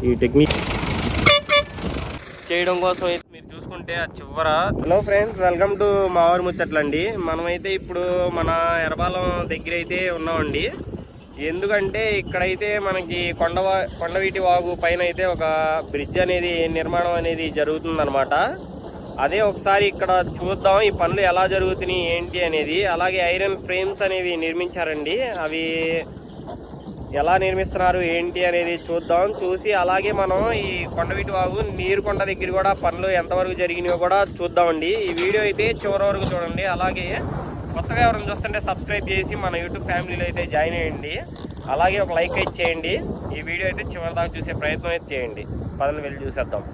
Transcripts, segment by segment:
ఈ టెక్నిక్ చేయడం కోసం అయితే మీరు చూసుకుంటే ఆ చివర. హలో ఫ్రెండ్స్, వెల్కమ్ టు మా ఊరు ముచ్చట్లండి. మనమైతే ఇప్పుడు మన ఎర్రబాలెం దగ్గర అయితే ఉన్నామండి. ఎందుకంటే ఇక్కడైతే మనకి కొండవీటి వాగు పైన అయితే ఒక బ్రిడ్జ్ అనేది నిర్మాణం అనేది జరుగుతుందన్నమాట. అదే ఒకసారి ఇక్కడ చూద్దాం ఈ పనులు ఎలా జరుగుతున్నాయి ఏంటి అనేది. అలాగే ఐరన్ ఫ్రేమ్స్ అనేవి నిర్మించారండి, అవి ఎలా నిర్మిస్తున్నారు ఏంటి అనేది చూద్దాం. చూసి అలాగే మనం ఈ కొండవీటి వాగు నీరుకొండ దగ్గర కూడా పనులు ఎంతవరకు జరిగినాయో కూడా చూద్దామండి. ఈ వీడియో అయితే చివరి వరకు చూడండి. అలాగే కొత్తగా ఎవరైనా చూస్తుంటే సబ్స్క్రైబ్ చేసి మన యూట్యూబ్ ఫ్యామిలీలో అయితే జాయిన్ అయ్యండి. అలాగే ఒక లైక్ అయితే చేయండి. ఈ వీడియో అయితే చివరి దాకా చూసే ప్రయత్నం అయితే చేయండి. పదని వెళ్ళి చూసేద్దాం.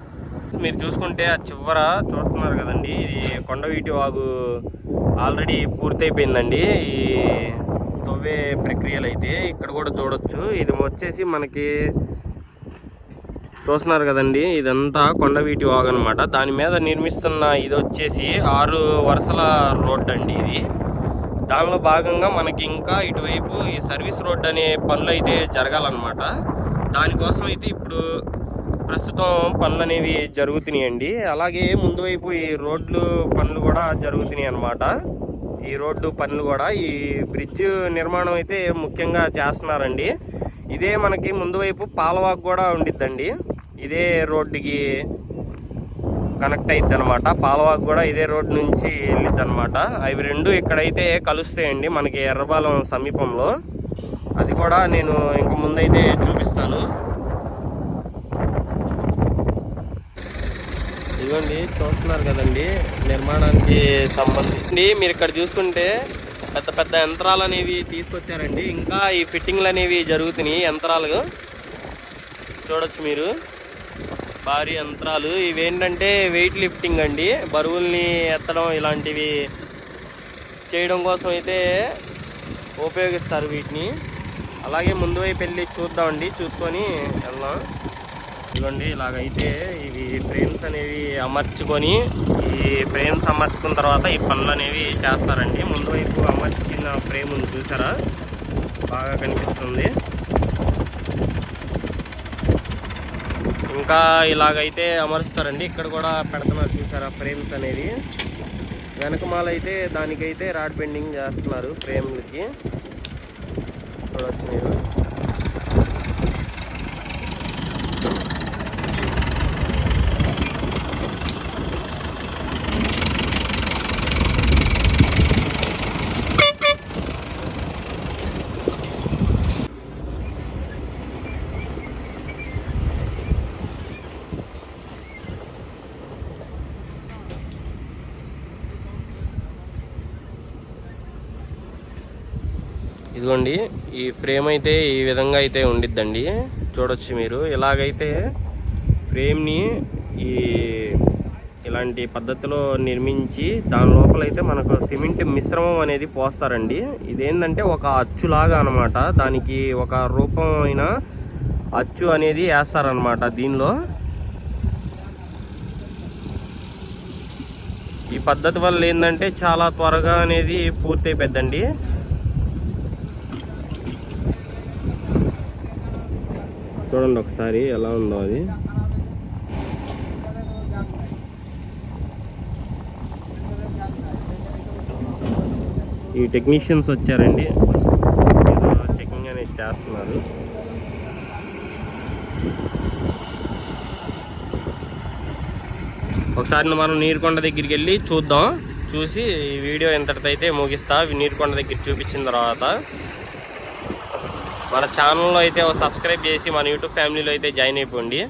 మీరు చూసుకుంటే ఆ చివర చూస్తున్నారు కదండి, ఇది కొండవీటి వాగు ఆల్రెడీ పూర్తయిపోయిందండి. ఈ తవ్వే ప్రక్రియలు అయితే ఇక్కడ కూడా చూడొచ్చు. ఇది వచ్చేసి మనకి చూస్తున్నారు కదండి, ఇదంతా కొండవీటి వాగు అనమాట. దాని మీద నిర్మిస్తున్న ఇది వచ్చేసి 6 వరుసల రోడ్ అండి. ఇది దానిలో భాగంగా మనకి ఇంకా ఇటువైపు ఈ సర్వీస్ రోడ్ అనే పనులు అయితే జరగాలన్నమాట. దానికోసం అయితే ఇప్పుడు ప్రస్తుతం పనులు అనేవి జరుగుతున్నాయండి. అలాగే ముందు వైపు ఈ రోడ్లు పనులు కూడా జరుగుతున్నాయి అన్నమాట. ఈ రోడ్డు పనులు కూడా ఈ బ్రిడ్జ్ నిర్మాణం అయితే ముఖ్యంగా చేస్తున్నారండి. ఇదే మనకి ముందు వైపు పాలవాగు కూడా ఉండిద్దండి. ఇదే రోడ్డుకి కనెక్ట్ అయిద్ది అనమాట. పాలవాగు కూడా ఇదే రోడ్డు నుంచి వెళ్ళిద్ది అనమాట. అవి రెండు ఇక్కడైతే కలుస్తాయండి మనకి ఎర్రబాలెం సమీపంలో. అది కూడా నేను ఇంక ముందైతే చూపిస్తాను. ఇదిగోండి చూస్తున్నారు కదండి, నిర్మాణానికి సంబంధించి మీరు ఇక్కడ చూసుకుంటే పెద్ద పెద్ద యంత్రాలు అనేవి తీసుకొచ్చారండి. ఇంకా ఈ ఫిట్టింగ్లు అనేవి జరుగుతున్నాయి. యంత్రాలు చూడొచ్చు మీరు, భారీ యంత్రాలు. ఇవేంటంటే వెయిట్ లిఫ్టింగ్ అండి, బరువుల్ని ఎత్తడం ఇలాంటివి చేయడం కోసం అయితే ఉపయోగిస్తారు వీటిని. అలాగే ముందు వైపు వెళ్ళి చూద్దామండి, చూసుకొని వెళ్దాం. ఇదిగోండి ఇలాగైతే ఇవి ఫ్రేమ్స్ అనేవి అమర్చుకొని, ఈ ఫ్రేమ్స్ అమర్చుకున్న తర్వాత ఈ పనులు అనేవి చేస్తారండి. ముందు వైపు అమర్చిన ఫ్రేమ్ ఉంది చూసారా, బాగా కనిపిస్తుంది. ఇంకా ఇలాగైతే అమరుస్తారండి. ఇక్కడ కూడా పెడుతున్నారు చూసారా ఫ్రేమ్స్ అనేది. వెనకమాలైతే దానికైతే రాడ్ బెండింగ్ చేస్తున్నారు ఫ్రేమ్లకి, చూడవచ్చు మీరు. ఇదిగోండి ఈ ఫ్రేమ్ అయితే ఈ విధంగా అయితే ఉండిద్దండి, చూడొచ్చు మీరు. ఇలాగైతే ఫ్రేమ్ని ఇలాంటి పద్ధతిలో నిర్మించి దాని లోపలైతే మనకు సిమెంట్ మిశ్రమం అనేది పోస్తారండి. ఇదేంటంటే ఒక అచ్చులాగా అనమాట, దానికి ఒక రూపమైన అచ్చు అనేది వేస్తారనమాట. దీనిలో ఈ పద్ధతి వల్ల ఏంటంటే చాలా త్వరగా అనేది పూర్తి అయిపోద్దండి. చూడండి ఒకసారి ఎలా ఉందో అది. ఈ టెక్నీషియన్స్ వచ్చారండి, చెకింగ్ అనేది చేస్తున్నారు. ఒకసారి మనం నీరుకొండ దగ్గరికి వెళ్ళి చూద్దాం. చూసి ఈ వీడియో ఎంతటితో అయితే ముగిస్తా. నీరుకొండ దగ్గర చూపించిన తర్వాత మన ఛానల్లో అయితే సబ్స్క్రైబ్ చేసి మన యూట్యూబ్ ఫ్యామిలీలో అయితే జాయిన్ అయిపోండి.